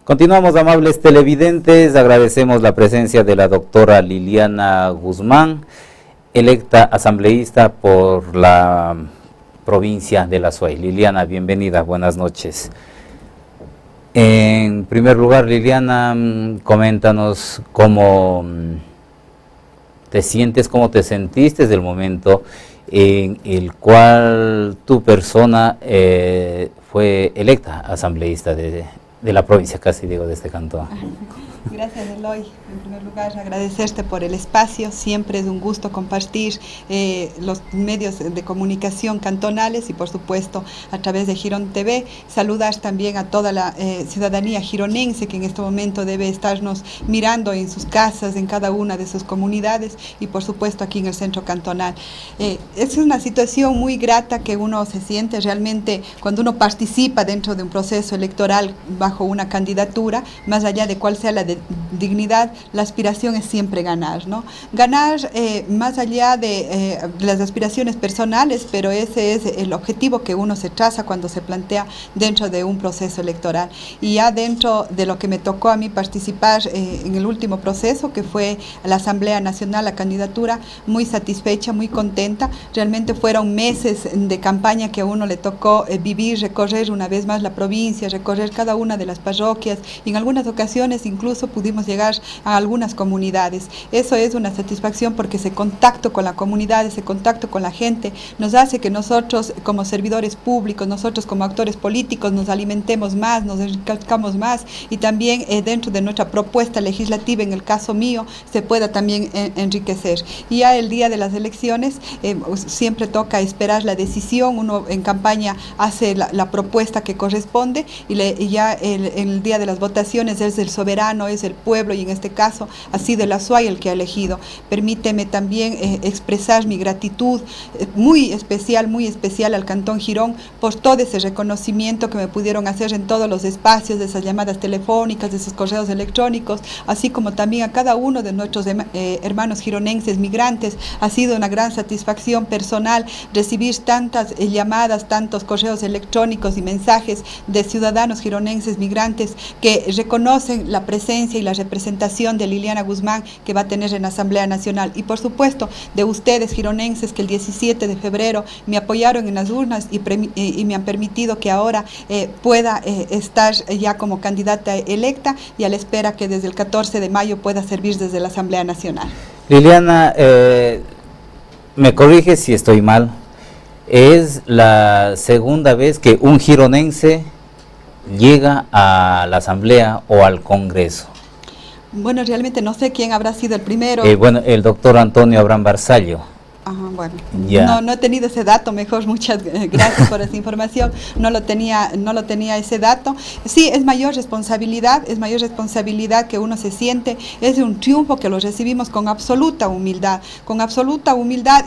Continuamos, amables televidentes, agradecemos la presencia de la doctora Liliana Guzmán, electa asambleísta por la provincia de La Suay. Liliana, bienvenida, buenas noches. En primer lugar, Liliana, coméntanos cómo te sientes, cómo te sentiste desde el momento en el cual tu persona fue electa asambleísta de la provincia, casi digo, de este cantón. Gracias, Eloy. En primer lugar, agradecerte por el espacio. Siempre es un gusto compartir los medios de comunicación cantonales y, por supuesto, a través de Girón TV. Saludar también a toda la ciudadanía gironense que en este momento debe estarnos mirando en sus casas, en cada una de sus comunidades y, por supuesto, aquí en el centro cantonal. Es una situación muy grata que uno se siente realmente cuando uno participa dentro de un proceso electoral bajo una candidatura, más allá de cuál sea la dignidad, la aspiración es siempre ganar, ¿no? Ganar más allá de las aspiraciones personales, pero ese es el objetivo que uno se traza cuando se plantea dentro de un proceso electoral. Y ya dentro de lo que me tocó a mí participar en el último proceso, que fue la Asamblea Nacional, la candidatura, muy satisfecha, muy contenta. Realmente fueron meses de campaña que a uno le tocó vivir, recorrer una vez más la provincia, recorrer cada una de las parroquias, y en algunas ocasiones incluso pudimos llegar a algunas comunidades. Eso es una satisfacción porque ese contacto con la comunidad, ese contacto con la gente, nos hace que nosotros como servidores públicos, nosotros como actores políticos, nos alimentemos más, nos enriquezcamos más, y también dentro de nuestra propuesta legislativa, en el caso mío, se pueda también enriquecer. Y ya el día de las elecciones siempre toca esperar la decisión. Uno en campaña hace la propuesta que corresponde, y ya el día de las votaciones es el soberano, es el pueblo, y en este caso ha sido el Azuay el que ha elegido. Permíteme también expresar mi gratitud muy especial al Cantón Girón por todo ese reconocimiento que me pudieron hacer en todos los espacios, de esas llamadas telefónicas, de esos correos electrónicos, así como también a cada uno de nuestros hermanos gironenses migrantes. Ha sido una gran satisfacción personal recibir tantas llamadas, tantos correos electrónicos y mensajes de ciudadanos gironenses migrantes que reconocen la presencia y la representación de Liliana Guzmán que va a tener en la Asamblea Nacional, y por supuesto de ustedes gironenses que el 17 de febrero me apoyaron en las urnas y me han permitido que ahora pueda estar ya como candidata electa, y a la espera que desde el 14 de mayo pueda servir desde la Asamblea Nacional. Liliana, me corrige si estoy mal, es la segunda vez que un gironense llega a la Asamblea o al Congreso. Bueno, realmente no sé quién habrá sido el primero. Bueno, el doctor Antonio Abraham Barzallo. Ajá, bueno, ya. No he tenido ese dato, mejor, muchas gracias por esa información, no lo tenía ese dato. Sí, es mayor responsabilidad que uno se siente, es un triunfo que lo recibimos con absoluta humildad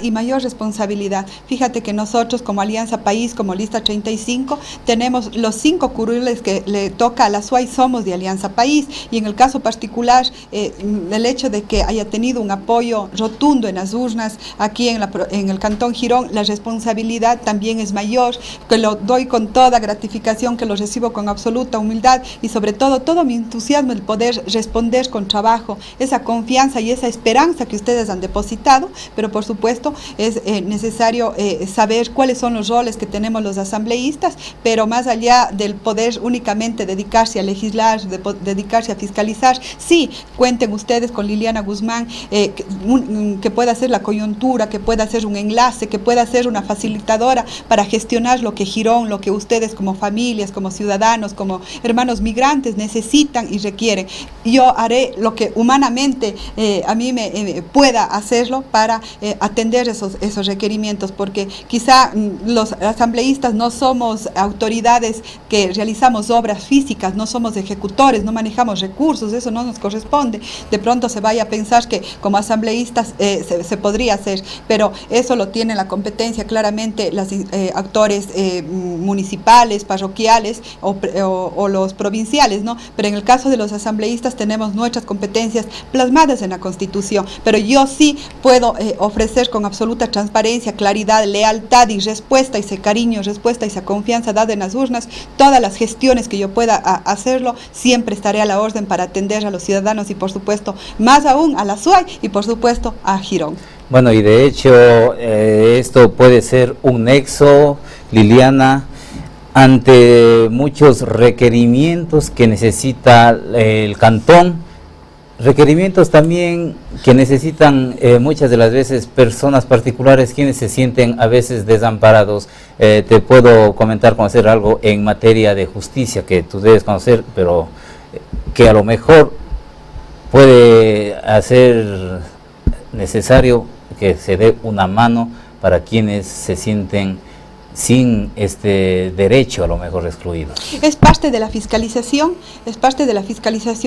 y mayor responsabilidad. Fíjate que nosotros como Alianza País, como Lista 35, tenemos los 5 curules que le toca a la SUAY, somos de Alianza País, y en el caso particular, el hecho de que haya tenido un apoyo rotundo en las urnas aquí en el Cantón Girón, la responsabilidad también es mayor, que lo doy con toda gratificación, que lo recibo con absoluta humildad, y sobre todo mi entusiasmo, el poder responder con trabajo, esa confianza y esa esperanza que ustedes han depositado. Pero por supuesto es necesario saber cuáles son los roles que tenemos los asambleístas, pero más allá del poder únicamente dedicarse a legislar, dedicarse a fiscalizar, sí, cuenten ustedes con Liliana Guzmán, que pueda ser la coyuntura, que pueda ser un enlace, que pueda ser una facilitadora para gestionar lo que Girón, lo que ustedes como familias, como ciudadanos, como hermanos migrantes necesitan y requieren. Yo haré lo que humanamente a mí me pueda hacerlo para atender esos requerimientos, porque quizá los asambleístas no somos autoridades que realizamos obras físicas, no somos ejecutores, no manejamos recursos, eso no nos corresponde. De pronto se vaya a pensar que como asambleístas se podría hacer. pero eso lo tiene la competencia claramente los actores municipales, parroquiales o los provinciales, ¿no? Pero en el caso de los asambleístas tenemos nuestras competencias plasmadas en la Constitución, pero yo sí puedo ofrecer con absoluta transparencia, claridad, lealtad y respuesta, ese cariño, respuesta, esa confianza dada en las urnas, todas las gestiones que yo pueda hacerlo, siempre estaré a la orden para atender a los ciudadanos y por supuesto, más aún a la SUAY y por supuesto a Girón. Bueno, y de hecho esto puede ser un nexo, Liliana, ante muchos requerimientos que necesita el cantón, requerimientos también que necesitan muchas de las veces personas particulares quienes se sienten a veces desamparados. Te puedo conocer algo en materia de justicia que tú debes conocer, pero que a lo mejor puede hacer necesario que se dé una mano para quienes se sienten sin este derecho a lo mejor excluido. Es parte de la fiscalización,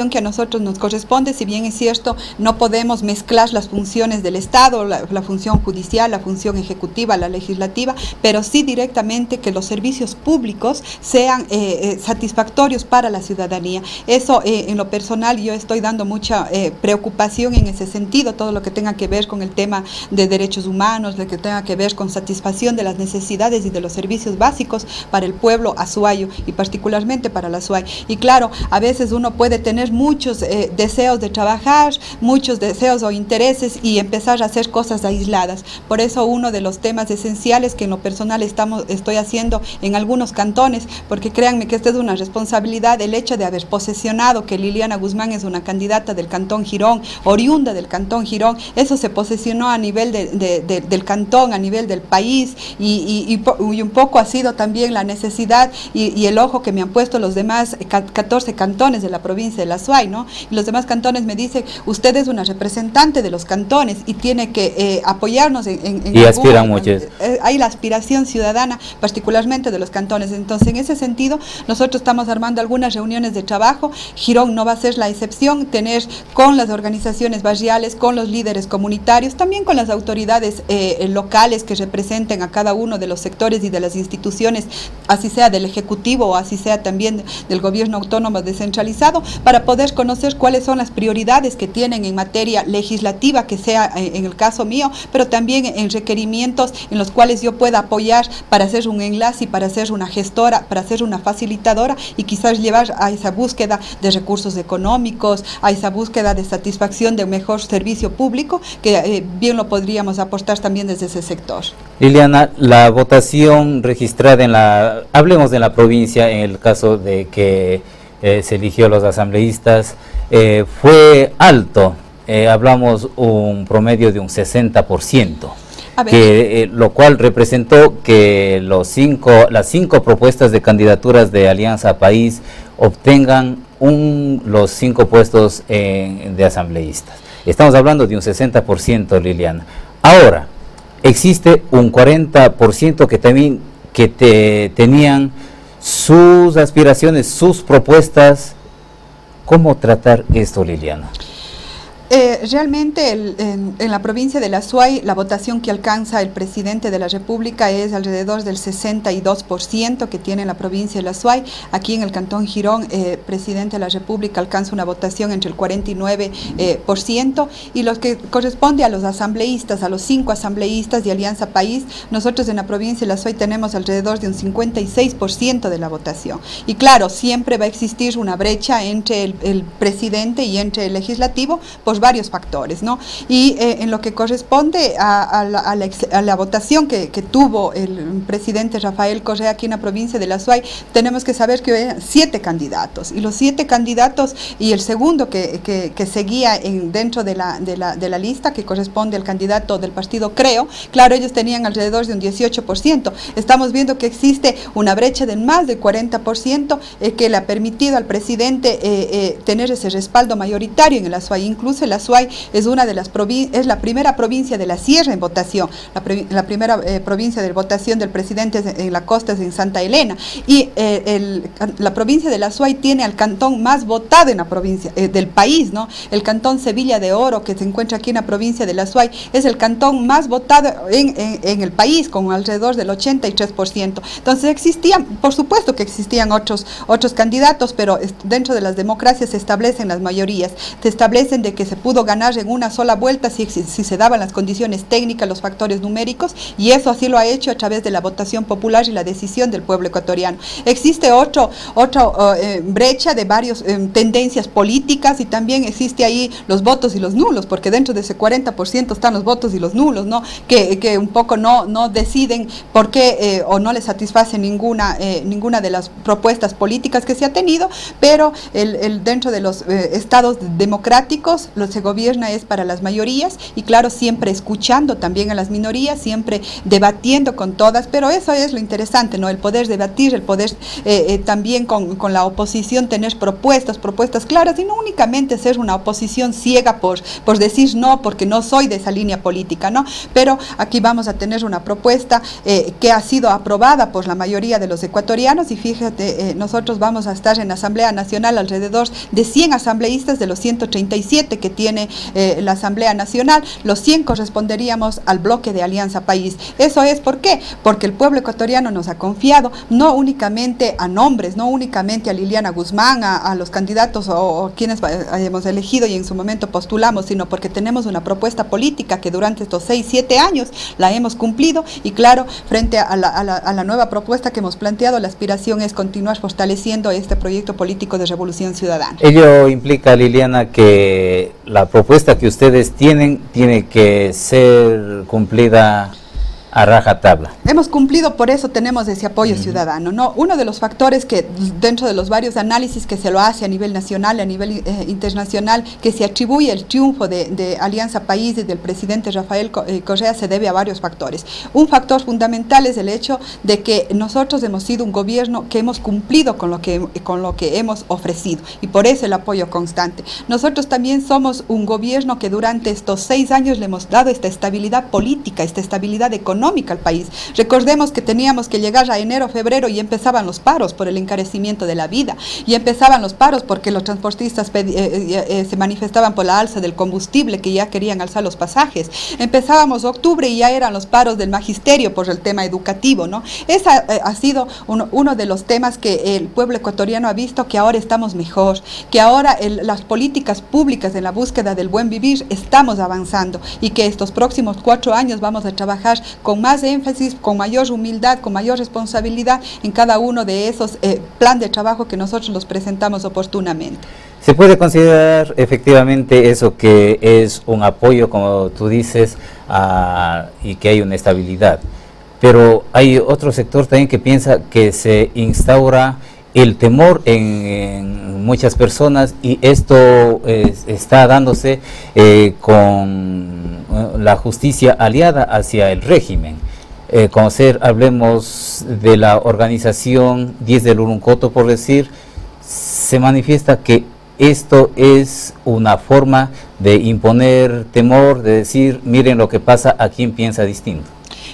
que a nosotros nos corresponde. Si bien es cierto, no podemos mezclar las funciones del Estado, la función judicial, la función ejecutiva, la legislativa, pero sí directamente que los servicios públicos sean satisfactorios para la ciudadanía. Eso en lo personal yo estoy dando mucha preocupación en ese sentido, todo lo que tenga que ver con el tema de derechos humanos, lo que tenga que ver con satisfacción de las necesidades y de los servicios básicos para el pueblo azuayo y particularmente para la SUAY. Y claro, a veces uno puede tener muchos deseos de trabajar, muchos deseos o intereses y empezar a hacer cosas aisladas. Por eso uno de los temas esenciales que en lo personal estoy haciendo en algunos cantones, porque créanme que esta es una responsabilidad, el hecho de haber posesionado que Liliana Guzmán es una candidata del Cantón Girón, oriunda del Cantón Girón, eso se posesionó a nivel del cantón, a nivel del país y un poco ha sido también la necesidad y el ojo que me han puesto los demás 14 cantones de la provincia de la SUAY, ¿no? Y los demás cantones me dicen, usted es una representante de los cantones y tiene que apoyarnos en y aspiran muchos. Hay la aspiración ciudadana, particularmente de los cantones. Entonces, en ese sentido, nosotros estamos armando algunas reuniones de trabajo. Girón no va a ser la excepción, tener con las organizaciones barriales, con los líderes comunitarios, también con las autoridades locales que representen a cada uno de los sectores y de las instituciones, así sea del Ejecutivo o así sea también del gobierno autónomo descentralizado, para poder conocer cuáles son las prioridades que tienen en materia legislativa, que sea en el caso mío, pero también en requerimientos en los cuales yo pueda apoyar para hacer un enlace, para ser una gestora, para ser una facilitadora y quizás llevar a esa búsqueda de recursos económicos, a esa búsqueda de satisfacción de un mejor servicio público, que bien lo podríamos aportar también desde ese sector. Liliana, la votación registrada hablemos de la provincia, en el caso de que se eligió los asambleístas, fue alto, hablamos un promedio de un 60%, lo cual representó que las cinco propuestas de candidaturas de Alianza País obtengan los 5 puestos de asambleístas. Estamos hablando de un 60%, Liliana. Ahora, existe un 40% que también tenían sus aspiraciones, sus propuestas. ¿Cómo tratar esto, Liliana? Realmente en la provincia de la SUAY la votación que alcanza el presidente de la República es alrededor del 62% que tiene la provincia de la SUAY. Aquí en el Cantón Girón, presidente de la República alcanza una votación entre el 49% y los que corresponde a los asambleístas, a los 5 asambleístas de Alianza País, nosotros en la provincia de la SUAY tenemos alrededor de un 56% de la votación. Y claro, siempre va a existir una brecha entre el presidente y entre el legislativo por varios factores, ¿no? Y en lo que corresponde a la votación que tuvo el presidente Rafael Correa aquí en la provincia de la SUAY, tenemos que saber que había 7 candidatos, y los 7 candidatos y el segundo que seguía dentro de la lista, que corresponde al candidato del partido Creo, claro, ellos tenían alrededor de un 18%. Estamos viendo que existe una brecha de más del 40% que le ha permitido al presidente tener ese respaldo mayoritario en la SUAY. Incluso conoce, la Azuay es una de las es la primera provincia de la Sierra en votación, la primera provincia de votación del presidente en la costa es en Santa Elena, y la provincia de la Azuay tiene al cantón más votado en la provincia del país, ¿no? El cantón Sevilla de Oro, que se encuentra aquí en la provincia de la Azuay, es el cantón más votado en el país, con alrededor del 83%. Entonces existían, por supuesto que existían otros candidatos, pero dentro de las democracias se establecen las mayorías, se establecen de que se pudo ganar en una sola vuelta si se daban las condiciones técnicas, los factores numéricos, y eso así lo ha hecho a través de la votación popular y la decisión del pueblo ecuatoriano. Existe otra brecha de varias tendencias políticas, y también existe ahí los votos y los nulos, porque dentro de ese 40% están los votos y los nulos, ¿no? Que un poco no deciden por qué o no les satisface ninguna de las propuestas políticas que se ha tenido, pero dentro de los estados democráticos se gobierna es para las mayorías, y claro, siempre escuchando también a las minorías, siempre debatiendo con todas, pero eso es lo interesante, ¿no? El poder debatir, el poder también con la oposición tener propuestas claras, y no únicamente ser una oposición ciega por decir no, porque no soy de esa línea política, ¿no? Pero aquí vamos a tener una propuesta que ha sido aprobada por la mayoría de los ecuatorianos, y fíjate, nosotros vamos a estar en Asamblea Nacional alrededor de 100 asambleístas de los 137 que tiene la Asamblea Nacional. Los 100 corresponderíamos al bloque de Alianza País. ¿Eso es por qué? Porque el pueblo ecuatoriano nos ha confiado, no únicamente a nombres, no únicamente a Liliana Guzmán, a los candidatos o quienes hayamos elegido y en su momento postulamos, sino porque tenemos una propuesta política que durante estos 6, 7 años la hemos cumplido, y claro, frente a la nueva propuesta que hemos planteado, la aspiración es continuar fortaleciendo este proyecto político de Revolución Ciudadana. Ello implica, Liliana, que la propuesta que ustedes tienen tiene que ser cumplida a rajatabla. Hemos cumplido, por eso tenemos ese apoyo ciudadano, ¿no? Uno de los factores que dentro de los varios análisis que se lo hace a nivel nacional, a nivel internacional, que se atribuye el triunfo de Alianza País y del presidente Rafael Correa, se debe a varios factores. Un factor fundamental es el hecho de que nosotros hemos sido un gobierno que hemos cumplido con lo que hemos ofrecido, y por eso el apoyo constante. Nosotros también somos un gobierno que durante estos 6 años le hemos dado esta estabilidad política, esta estabilidad económica al país. Recordemos que teníamos que llegar a enero, febrero, y empezaban los paros por el encarecimiento de la vida, y empezaban los paros porque los transportistas se manifestaban por la alza del combustible, que ya querían alzar los pasajes. Empezábamos octubre y ya eran los paros del magisterio por el tema educativo, ¿no? Ese ha sido uno de los temas que el pueblo ecuatoriano ha visto, que ahora estamos mejor, que ahora las políticas públicas en la búsqueda del buen vivir estamos avanzando, y que estos próximos 4 años vamos a trabajar con más énfasis, con mayor humildad, con mayor responsabilidad en cada uno de esos plan de trabajo que nosotros los presentamos oportunamente. ¿Se puede considerar efectivamente eso, que es un apoyo, como tú dices, y que hay una estabilidad? Pero hay otro sector también que piensa que se instaura el temor en muchas personas, y esto está dándose con la justicia aliada hacia el régimen. Hablemos de la organización 10 del Uruncoto, por decir, se manifiesta que esto es una forma de imponer temor, de decir, miren lo que pasa a quien piensa distinto.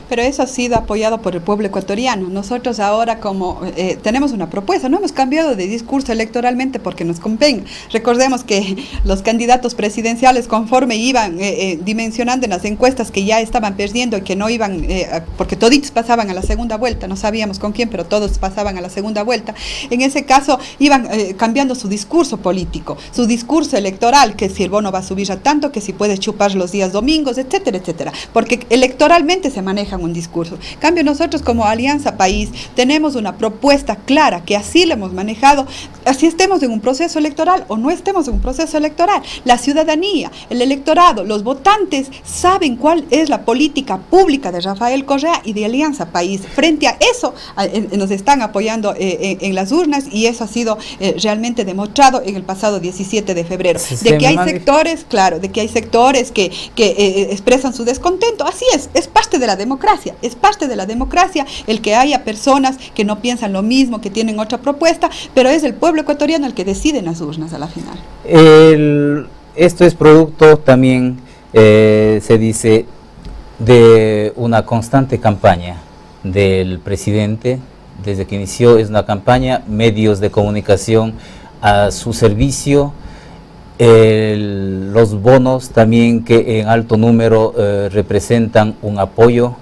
Pero eso ha sido apoyado por el pueblo ecuatoriano. Nosotros ahora, como tenemos una propuesta, no hemos cambiado de discurso electoralmente porque nos convenga. Recordemos que los candidatos presidenciales, conforme iban dimensionando en las encuestas que ya estaban perdiendo y que no iban, porque toditos pasaban a la segunda vuelta, no sabíamos con quién, pero todos pasaban a la segunda vuelta, en ese caso iban cambiando su discurso político, su discurso electoral, que si el bono va a subir a tanto, que si puedes chupar los días domingos, etcétera, etcétera, porque electoralmente se manejan un discurso. En cambio, nosotros como Alianza País tenemos una propuesta clara, que así la hemos manejado, así estemos en un proceso electoral o no estemos en un proceso electoral. La ciudadanía, el electorado, los votantes saben cuál es la política pública de Rafael Correa y de Alianza País. Frente a eso, nos están apoyando en las urnas, y eso ha sido realmente demostrado en el pasado 17 de febrero. De que hay sectores, claro, de que hay sectores que expresan su descontento. Así es parte de la democracia. Es parte de la democracia el que haya personas que no piensan lo mismo, que tienen otra propuesta, pero es el pueblo ecuatoriano el que decide en las urnas a la final. esto es producto también, se dice, de una constante campaña del presidente. Desde que inició es una campaña, medios de comunicación a su servicio, los bonos también que en alto número representan un apoyo.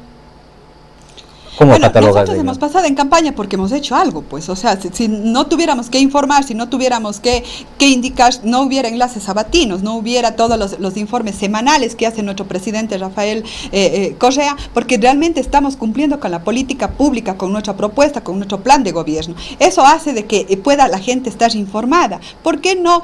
¿Cómo catalogas? Nosotros hemos pasado en campaña porque hemos hecho algo, pues, o sea, si no tuviéramos que informar, si no tuviéramos que indicar, no hubiera enlaces sabatinos, no hubiera todos los informes semanales que hace nuestro presidente Rafael Correa, porque realmente estamos cumpliendo con la política pública, con nuestra propuesta, con nuestro plan de gobierno. Eso hace de que pueda la gente estar informada. ¿Por qué no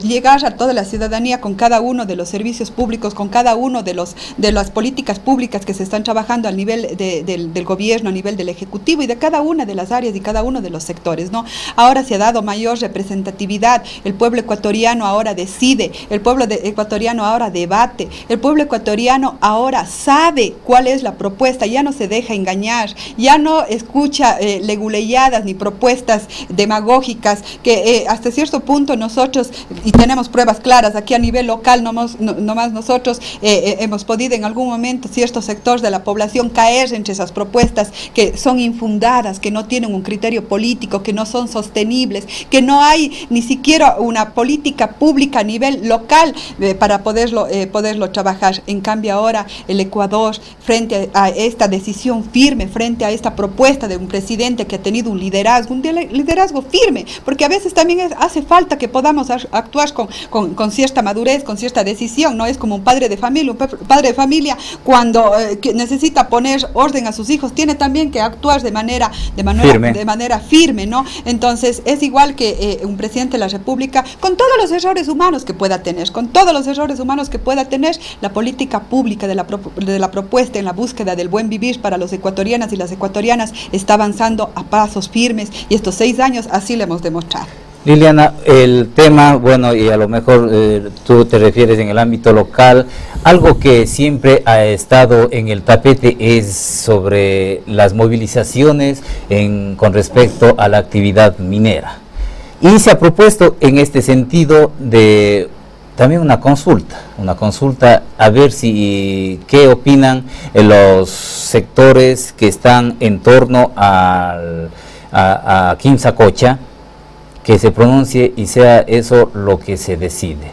llegar a toda la ciudadanía con cada uno de los servicios públicos, con cada uno de las políticas públicas que se están trabajando al nivel del gobierno, a nivel del Ejecutivo y de cada una de las áreas y cada uno de los sectores, ¿no? Ahora se ha dado mayor representatividad, el pueblo ecuatoriano ahora decide, el pueblo ecuatoriano ahora debate, el pueblo ecuatoriano ahora sabe cuál es la propuesta, ya no se deja engañar, ya no escucha leguleyadas ni propuestas demagógicas que hasta cierto punto nosotros, y tenemos pruebas claras aquí a nivel local, nomás nosotros hemos podido en algún momento ciertos sectores de la población caer entre esas propuestas que son infundadas, que no tienen un criterio político, que no son sostenibles, que no hay ni siquiera una política pública a nivel local para poderlo trabajar. En cambio ahora el Ecuador, frente a esta decisión firme, frente a esta propuesta de un presidente que ha tenido un liderazgo firme, porque a veces también hace falta que podamos actuar con cierta madurez, con cierta decisión. No es como un padre de familia cuando que necesita poner orden a sus hijos, tiene también que actuar de manera firme, ¿no? Entonces es igual que un presidente de la República, con todos los errores humanos que pueda tener, la política pública de la propuesta en la búsqueda del buen vivir para los ecuatorianas y las ecuatorianas está avanzando a pasos firmes, y estos 6 años así lo hemos demostrado. Liliana, el tema, bueno, y a lo mejor tú te refieres en el ámbito local, algo que siempre ha estado en el tapete es sobre las movilizaciones con respecto a la actividad minera. Y se ha propuesto en este sentido de también una consulta a ver qué opinan los sectores que están en torno a Quimsacocha, que se pronuncie y sea eso lo que se decide.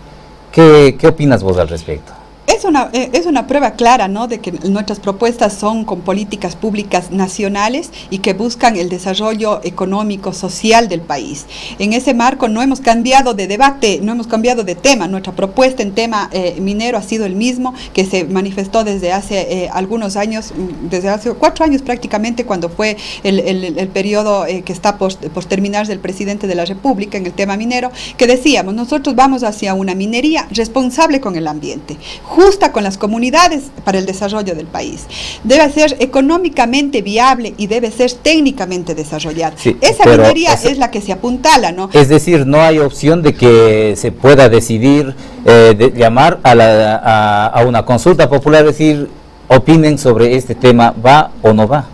¿Qué opinas vos al respecto? Es una prueba clara, ¿no?, de que nuestras propuestas son con políticas públicas nacionales y que buscan el desarrollo económico, social del país. En ese marco no hemos cambiado de debate, no hemos cambiado de tema. Nuestra propuesta en tema minero ha sido el mismo que se manifestó desde hace algunos años, desde hace 4 años prácticamente, cuando fue el periodo que está por terminar del presidente de la República en el tema minero, que decíamos, nosotros vamos hacia una minería responsable con el ambiente, justa con las comunidades para el desarrollo del país. Debe ser económicamente viable y debe ser técnicamente desarrollada. Sí, esa minería es la que se apuntala, ¿no? Es decir, no hay opción de que se pueda decidir de llamar a una consulta popular, decir, opinen sobre este tema, ¿va o no va?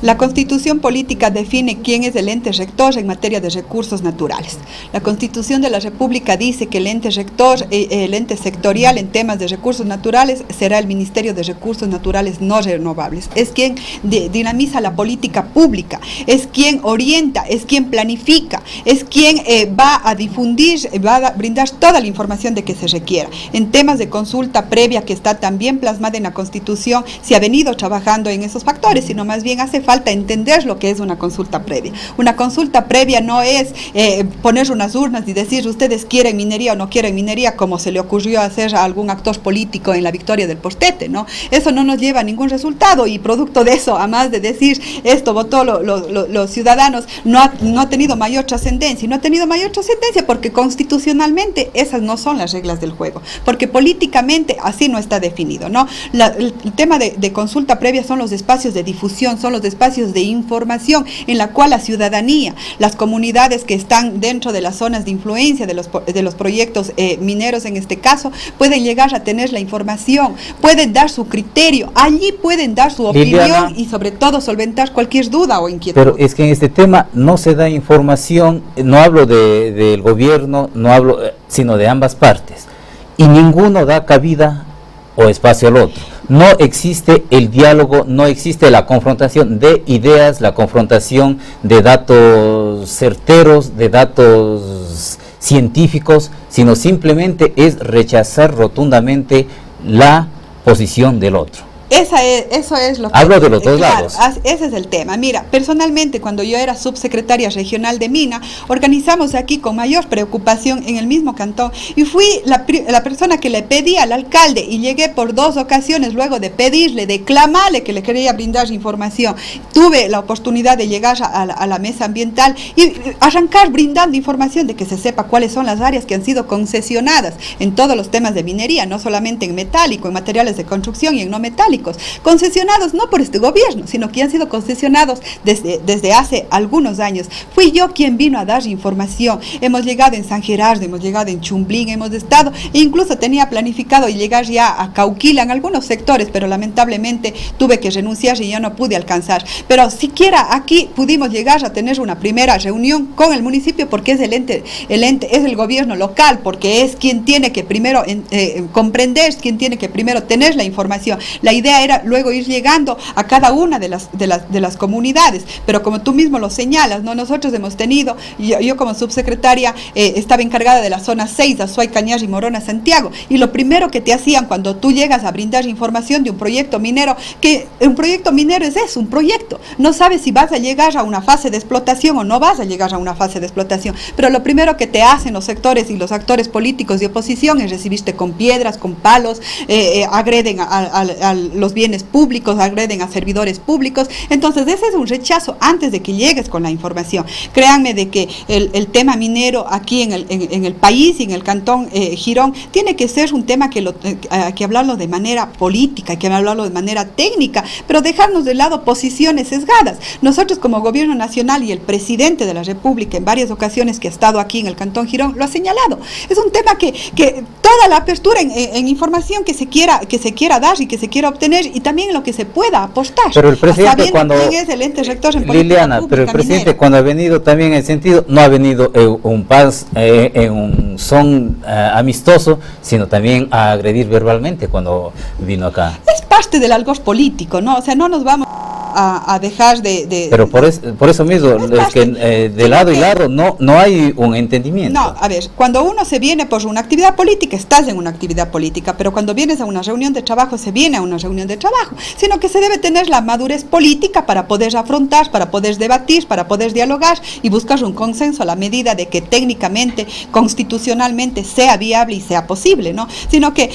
La Constitución política define quién es el ente rector en materia de recursos naturales. La Constitución de la República dice que el ente rector, el ente sectorial en temas de recursos naturales será el Ministerio de Recursos Naturales No Renovables. Es quien dinamiza la política pública, es quien orienta, es quien planifica, es quien va a difundir, va a brindar toda la información de que se requiera. En temas de consulta previa, que está también plasmada en la Constitución, se ha venido trabajando en esos factores, sino más bien hace falta entender lo que es una consulta previa. Una consulta previa no es poner unas urnas y decir ustedes quieren minería o no quieren minería, como se le ocurrió hacer a algún actor político en la victoria del Postete, ¿no? Eso no nos lleva a ningún resultado, y producto de eso, además de decir esto votó los ciudadanos, no ha tenido mayor trascendencia. Y no ha tenido mayor trascendencia porque constitucionalmente esas no son las reglas del juego, porque políticamente así no está definido, ¿no? El tema de consulta previa son los espacios de difusión, son los espacios de información en la cual la ciudadanía, las comunidades que están dentro de las zonas de influencia de los proyectos mineros en este caso, pueden llegar a tener la información, pueden dar su criterio, allí pueden dar su opinión, Liliana, y sobre todo solventar cualquier duda o inquietud. Pero es que en este tema no se da información, no hablo del gobierno, no hablo, sino de ambas partes. y ninguno da cabida o espacio al otro. No existe el diálogo, no existe la confrontación de ideas, la confrontación de datos certeros, de datos científicos, sino simplemente es rechazar rotundamente la posición del otro. Eso es lo que... Hablo de los dos lados. Ese es el tema. Mira, personalmente, cuando yo era subsecretaria regional de Mina, organizamos aquí con mayor preocupación en el mismo cantón, y fui la persona que le pedí al alcalde, y llegué por 2 ocasiones luego de pedirle, de clamarle que le quería brindar información. Tuve la oportunidad de llegar a la mesa ambiental y arrancar brindando información de que se sepa cuáles son las áreas que han sido concesionadas en todos los temas de minería, no solamente en metálico, en materiales de construcción y en no metálico. Concesionados no por este gobierno, sino que han sido concesionados desde hace algunos años. Fui yo quien vino a dar información. Hemos llegado en San Gerardo, hemos llegado en Chumblín, hemos estado, e incluso tenía planificado llegar ya a Cauquila en algunos sectores, pero lamentablemente tuve que renunciar y ya no pude alcanzar. Pero siquiera aquí pudimos llegar a tener una primera reunión con el municipio, porque es el ente es el gobierno local, porque es quien tiene que primero comprender, es quien tiene que primero tener la información. La idea era luego ir llegando a cada una de las comunidades, pero como tú mismo lo señalas, ¿no? Nosotros hemos tenido, yo como subsecretaria estaba encargada de la zona 6, Azuay, Cañar y Morona, Santiago, y lo primero que te hacían cuando tú llegas a brindar información de un proyecto minero, que un proyecto minero es eso, un proyecto, no sabes si vas a llegar a una fase de explotación o no vas a llegar a una fase de explotación, pero lo primero que te hacen los sectores y los actores políticos de oposición es recibirte con piedras, con palos, agreden a los bienes públicos, agreden a servidores públicos. Entonces ese es un rechazo antes de que llegues con la información. Créanme de que el tema minero aquí en el país y en el cantón Girón tiene que ser un tema que hay que hablarlo de manera política, hay que hablarlo de manera técnica, pero dejarnos de lado posiciones sesgadas. Nosotros como gobierno nacional, y el presidente de la República en varias ocasiones que ha estado aquí en el cantón Girón lo ha señalado, es un tema que toda la apertura en información que se quiera dar y que se quiera obtener, y también lo que se pueda apostar. Pero el presidente cuando... ¿Quién es el ente rector en Liliana, pero el presidente minera, cuando ha venido también en el sentido, no ha venido en un son amistoso, sino también a agredir verbalmente cuando vino acá. Es parte del algo político, ¿no? O sea, no nos vamos a dejar Pero por eso mismo, es que de lado y lado no hay un entendimiento. No, a ver, cuando uno se viene por una actividad política, estás en una actividad política, pero cuando vienes a una reunión de trabajo, se viene a una reunión de trabajo, sino que se debe tener la madurez política para poder afrontar, para poder debatir, para poder dialogar y buscar un consenso a la medida de que técnicamente, constitucionalmente sea viable y sea posible, ¿no? Sino que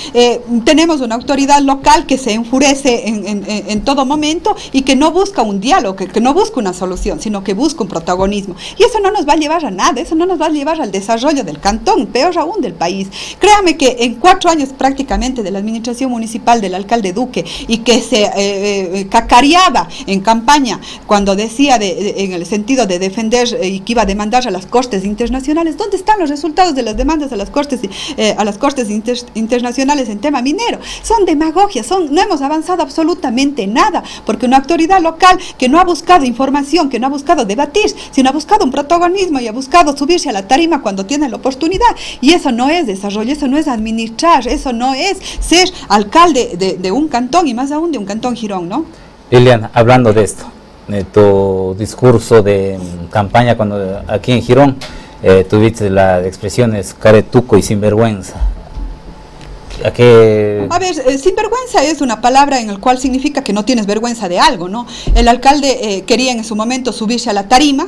tenemos una autoridad local que se enfurece en todo momento y que no busca un diálogo, que no busca una solución, sino que busca un protagonismo. Y eso no nos va a llevar a nada, eso no nos va a llevar al desarrollo del cantón, peor aún del país. Créame que en 4 años prácticamente de la administración municipal del alcalde Duque, y que se cacareaba en campaña cuando decía en el sentido de defender y que iba a demandar a las cortes internacionales, ¿dónde están los resultados de las demandas a las cortes internacionales en tema minero? Son demagogias, no hemos avanzado absolutamente nada, porque una autoridad local que no ha buscado información, que no ha buscado debatir, sino ha buscado un protagonismo y ha buscado subirse a la tarima cuando tiene la oportunidad, y eso no es desarrollo, eso no es administrar, eso no es ser alcalde de un cantón, y más aún de un cantón Girón, ¿no? Liliana, hablando de esto, de tu discurso de campaña cuando aquí en Girón tuviste las expresiones caretuco y sinvergüenza. A ver, sinvergüenza es una palabra en la cual significa que no tienes vergüenza de algo, ¿no? El alcalde quería en su momento subirse a la tarima,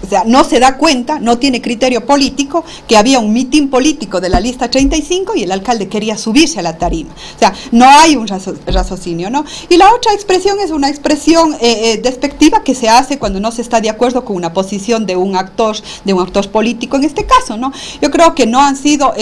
o sea, no se da cuenta, no tiene criterio político, que había un mitin político de la lista 35 y el alcalde quería subirse a la tarima. O sea, no hay un raciocinio, ¿no? Y la otra expresión es una expresión despectiva que se hace cuando no se está de acuerdo con una posición de un actor político en este caso, ¿no? Yo creo que no han sido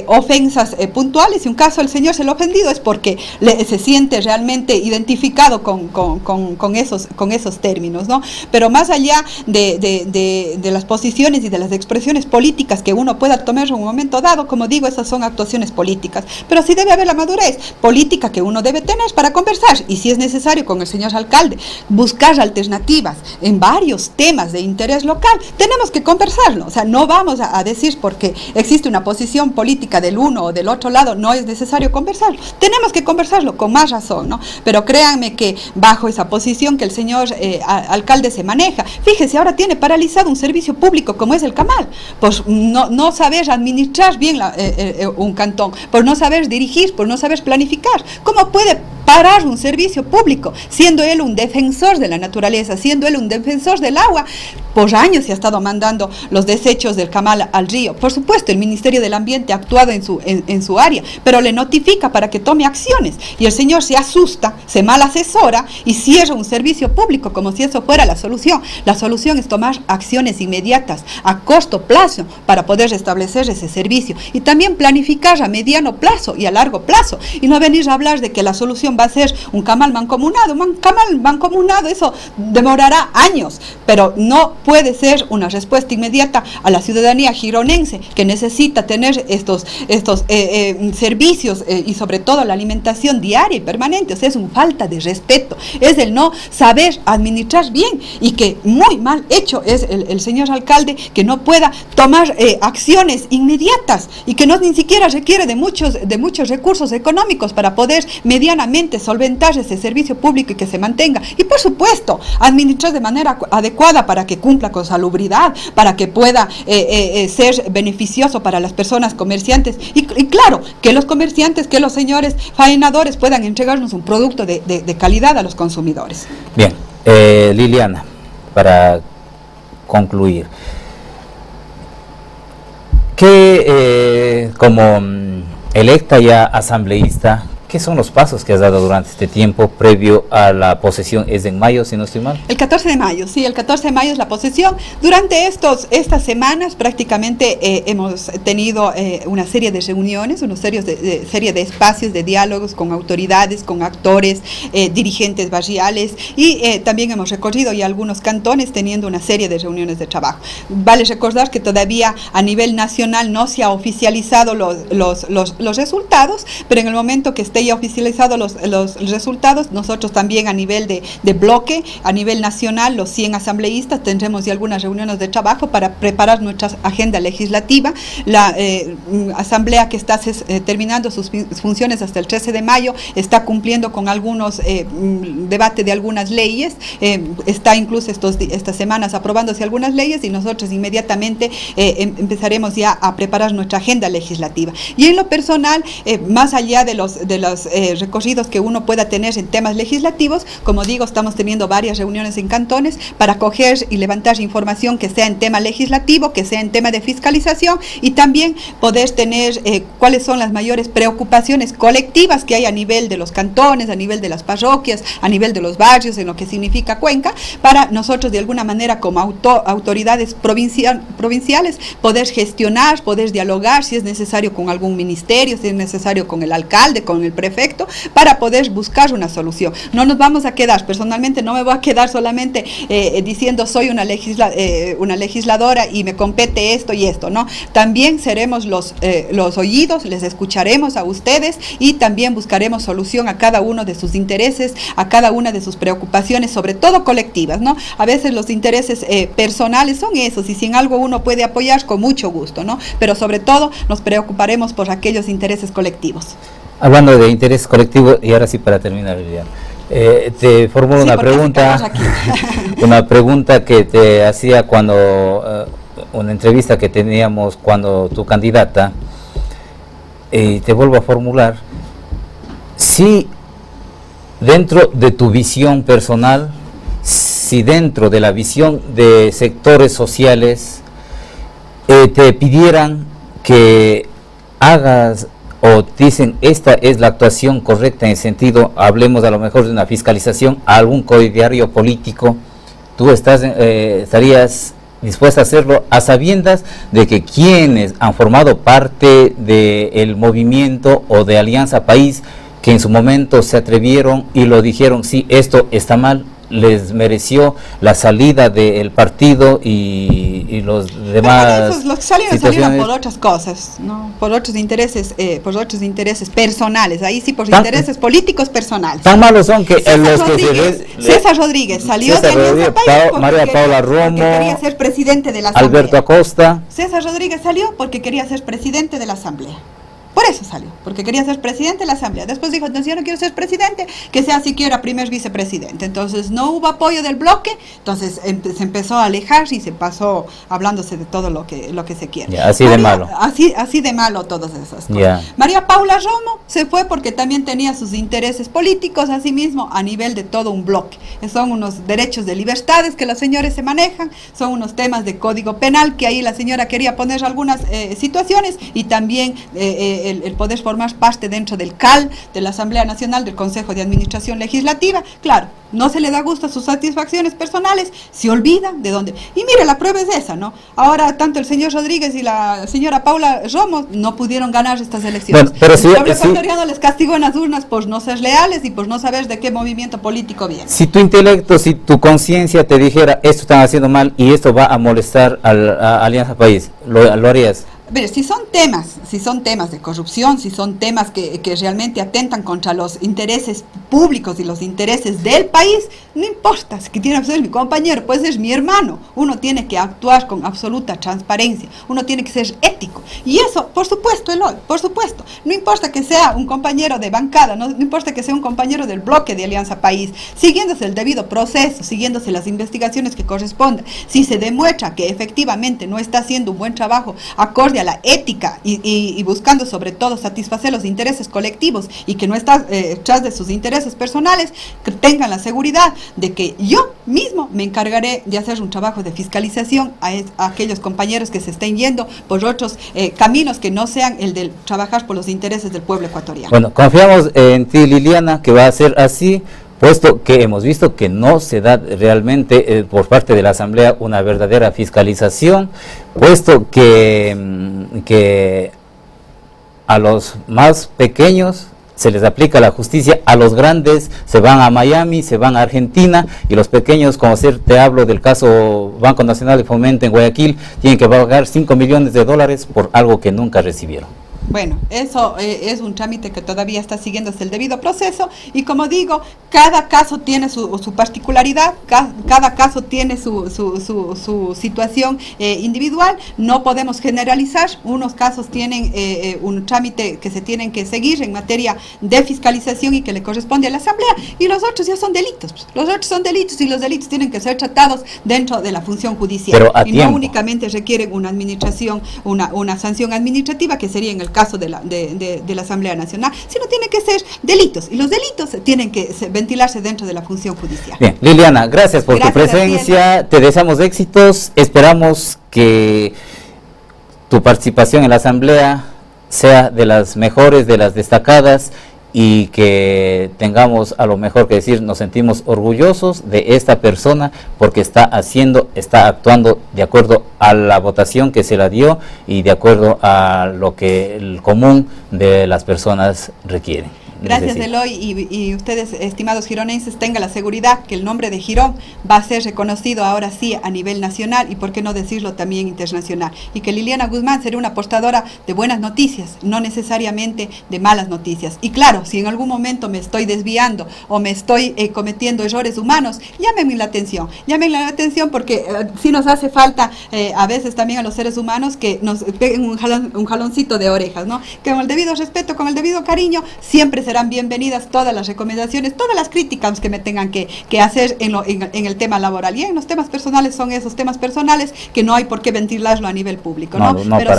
ofensas puntuales, y un caso el señor se lo ha ofendido es porque se siente realmente identificado con esos términos, ¿no? Pero más allá de de las posiciones y de las expresiones políticas que uno pueda tomar en un momento dado. Como digo, esas son actuaciones políticas, pero sí debe haber la madurez política que uno debe tener para conversar, y si es necesario con el señor alcalde buscar alternativas en varios temas de interés local, tenemos que conversarlo. O sea, no vamos a decir porque existe una posición política del uno o del otro lado no es necesario conversarlo. Tenemos que conversarlo con más razón, ¿no? Pero créanme que bajo esa posición que el señor alcalde se maneja, fíjese, ahora tiene paralizado un servicio público como es el Camal, pues no saber administrar bien un cantón, por no saber dirigir, por no saber planificar. ¿Cómo puede parar un servicio público, siendo él un defensor de la naturaleza, siendo él un defensor del agua? Por años se ha estado mandando los desechos del Camal al río. Por supuesto, el Ministerio del Ambiente ha actuado en su área, pero le notifica para que tome acciones. Y el señor se asusta, se mal asesora y cierra un servicio público como si eso fuera la solución. La solución es tomar acciones inmediatas, a corto plazo, para poder restablecer ese servicio. Y también planificar a mediano plazo y a largo plazo. Y no venir a hablar de que la solución va a ser un Camal mancomunado. Un Camal mancomunado, eso demorará años, pero no puede ser una respuesta inmediata a la ciudadanía gironense que necesita tener estos servicios y sobre todo la alimentación diaria y permanente. O sea, es una falta de respeto, es el no saber administrar bien, y que muy mal hecho es el señor alcalde que no pueda tomar acciones inmediatas y que no ni siquiera requiere de muchos recursos económicos para poder medianamente solventar ese servicio público y que se mantenga. Y por supuesto, administrar de manera adecuada para que cumpla con salubridad, para que pueda ser beneficioso para las personas comerciantes y claro, que los comerciantes, que los señores faenadores puedan entregarnos un producto de calidad a los consumidores. Bien, Liliana, para concluir, que como electa ya asambleísta, ¿qué son los pasos que has dado durante este tiempo previo a la posesión? ¿Es en mayo, si no estoy mal? El 14 de mayo, sí, el 14 de mayo es la posesión. Durante estas semanas prácticamente hemos tenido una serie de reuniones, una serie de espacios de diálogos con autoridades, con actores, dirigentes barriales, y también hemos recorrido ya algunos cantones teniendo una serie de reuniones de trabajo. Vale recordar que todavía a nivel nacional no se ha oficializado los resultados, pero en el momento que esté ya oficializado los resultados, nosotros también a nivel de bloque, a nivel nacional, los 100 asambleístas tendremos ya algunas reuniones de trabajo para preparar nuestra agenda legislativa. La asamblea que está terminando sus funciones hasta el 13 de mayo está cumpliendo con algunos debate de algunas leyes, está incluso estas semanas aprobándose algunas leyes, y nosotros inmediatamente empezaremos ya a preparar nuestra agenda legislativa. Y en lo personal, más allá de los recorridos que uno pueda tener en temas legislativos, como digo, estamos teniendo varias reuniones en cantones para coger y levantar información que sea en tema legislativo, que sea en tema de fiscalización, y también poder tener cuáles son las mayores preocupaciones colectivas que hay a nivel de los cantones, a nivel de las parroquias, a nivel de los barrios, en lo que significa Cuenca, para nosotros de alguna manera como autoridades provinciales poder gestionar, poder dialogar si es necesario con algún ministerio, si es necesario con el alcalde, con el prefecto, para poder buscar una solución. No nos vamos a quedar, personalmente no me voy a quedar solamente diciendo soy una legisladora y me compete esto y esto, ¿no? También seremos los oídos, les escucharemos a ustedes y también buscaremos solución a cada uno de sus intereses, a cada una de sus preocupaciones, sobre todo colectivas, ¿no? A veces los intereses personales son esos, y si en algo uno puede apoyar, con mucho gusto, ¿no? Pero sobre todo nos preocuparemos por aquellos intereses colectivos. Hablando de interés colectivo, y ahora sí para terminar, Liliana, te formulo una pregunta, una pregunta que te hacía cuando, una entrevista que teníamos cuando tu candidata, y te vuelvo a formular, si dentro de tu visión personal, si dentro de la visión de sectores sociales, te pidieran que hagas o dicen esta es la actuación correcta en el sentido, hablemos a lo mejor de una fiscalización a algún codidiario político, tú estarías dispuesta a hacerlo a sabiendas de que quienes han formado parte del movimiento o de Alianza País, que en su momento se atrevieron y lo dijeron, sí, esto está mal, les mereció la salida del partido y los demás. Esos, los que salieron por otras cosas, ¿no? Por otros intereses personales, ahí sí, por intereses políticos personales. Tan malos son que César Rodríguez salió de Alianza País María Paula Romo, quería ser presidente de la Asamblea. Alberto Acosta. César Rodríguez salió porque quería ser presidente de la Asamblea. Por eso salió, porque quería ser presidente de la Asamblea. Después dijo, entonces yo no quiero ser presidente, que sea siquiera primer vicepresidente. Entonces no hubo apoyo del bloque, entonces se empezó a alejar y se pasó hablándose de todo lo que se quiere. Yeah, así de malo. Así de malo todas esas cosas. Yeah. María Paula Romo se fue porque también tenía sus intereses políticos, así mismo a nivel de todo un bloque. Son unos derechos de libertades que los señores se manejan, son unos temas de código penal que ahí la señora quería poner algunas situaciones y también el poder formar parte dentro del CAL, de la Asamblea Nacional, del Consejo de Administración Legislativa. Claro, no se le da gusto a sus satisfacciones personales, se olvida de dónde. Y mire, la prueba es esa, ¿no? Ahora tanto el señor Rodríguez y la señora Paula Romo no pudieron ganar estas elecciones. Bueno, pero el pueblo ecuatoriano les castigó en las urnas por no ser leales y por no saber de qué movimiento político viene. Si tu intelecto, si tu conciencia te dijera esto están haciendo mal y esto va a molestar a Alianza País, ¿lo harías? Pero si son temas de corrupción, si son temas que realmente atentan contra los intereses públicos y los intereses del país, no importa, si que tiene que ser mi compañero, puede ser mi hermano, uno tiene que actuar con absoluta transparencia, uno tiene que ser ético, y eso, por supuesto, Eloy, por supuesto, no importa que sea un compañero de bancada, no importa que sea un compañero del bloque de Alianza País, siguiéndose el debido proceso, siguiéndose las investigaciones que correspondan, si se demuestra que efectivamente no está haciendo un buen trabajo acorde a la ética y buscando sobre todo satisfacer los intereses colectivos y que no está tras de sus intereses personales, que tengan la seguridad de que yo mismo me encargaré de hacer un trabajo de fiscalización a aquellos compañeros que se estén yendo por otros caminos que no sean el de trabajar por los intereses del pueblo ecuatoriano. Bueno, confiamos en ti, Liliana, que va a ser así, puesto que hemos visto que no se da realmente por parte de la Asamblea una verdadera fiscalización, puesto que a los más pequeños se les aplica la justicia, a los grandes se van a Miami, se van a Argentina, y los pequeños, como te hablo del caso Banco Nacional de Fomento en Guayaquil, tienen que pagar $5 millones por algo que nunca recibieron. Bueno, eso es un trámite que todavía está siguiéndose el debido proceso y como digo, cada caso tiene su particularidad, cada caso tiene su situación individual, no podemos generalizar, unos casos tienen un trámite que se tienen que seguir en materia de fiscalización y que le corresponde a la Asamblea y los otros ya son delitos, los otros son delitos y los delitos tienen que ser tratados dentro de la función judicial y no únicamente requieren una administración, una sanción administrativa que sería en el caso de la Asamblea Nacional, sino tiene que ser delitos, y los delitos tienen que ventilarse dentro de la función judicial. Bien, Liliana, gracias por tu presencia, te deseamos éxitos, esperamos que tu participación en la Asamblea sea de las mejores, de las destacadas, y que tengamos a lo mejor que decir, nos sentimos orgullosos de esta persona porque está actuando de acuerdo a la votación que se la dio y de acuerdo a lo que el común de las personas requieren. Gracias, Eloy, y ustedes, estimados gironenses, tengan la seguridad que el nombre de Girón va a ser reconocido ahora sí a nivel nacional y por qué no decirlo también internacional, y que Liliana Guzmán será una portadora de buenas noticias, no necesariamente de malas noticias. Y claro, si en algún momento me estoy desviando o me estoy cometiendo errores humanos, llámenme la atención porque sí nos hace falta a veces también a los seres humanos que nos peguen un jaloncito de orejas, ¿no? Que con el debido respeto, con el debido cariño, siempre serán bienvenidas todas las recomendaciones, todas las críticas que me tengan que hacer en el tema laboral. Y en los temas personales son esos temas personales que no hay por qué ventilarlo a nivel público, ¿no? Pero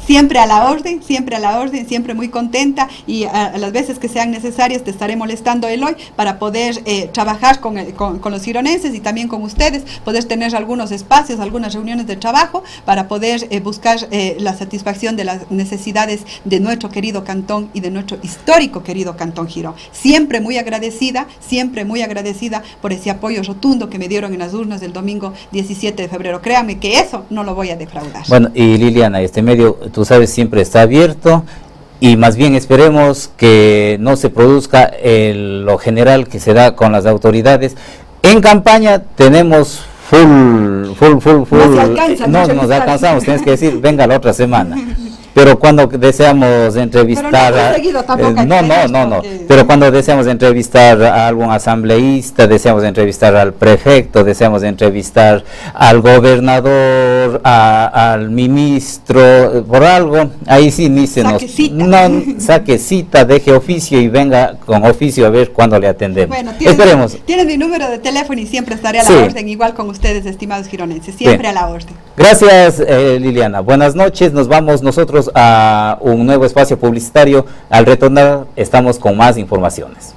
siempre a la orden, siempre muy contenta, y a las veces que sean necesarias te estaré molestando, Eloy, para poder trabajar con los gironenses y también con ustedes, poder tener algunos espacios, algunas reuniones de trabajo para poder buscar la satisfacción de las necesidades de nuestro querido cantón y de nuestro histórico querido Cantón Girón. Siempre muy agradecida por ese apoyo rotundo que me dieron en las urnas del domingo 17 de febrero. Créanme que eso no lo voy a defraudar. Bueno, y Liliana, este medio, tú sabes, siempre está abierto, y más bien esperemos que no se produzca lo general que se da con las autoridades, En campaña tenemos full. No se alcanza, No nos alcanzamos, tienes que decir, venga la otra semana. Pero cuando deseamos entrevistar pero cuando deseamos entrevistar a algún asambleísta, deseamos entrevistar al prefecto, deseamos entrevistar al gobernador, al ministro, por algo, ahí sí ni se nos saque cita, deje oficio y venga con oficio a ver cuándo le atendemos. Bueno, esperemos. Tienes mi número de teléfono y siempre estaré a la orden, igual con ustedes, estimados gironenses, siempre a la orden. Gracias, Liliana. Buenas noches, nos vamos nosotros a un nuevo espacio publicitario. Al retornar estamos con más informaciones.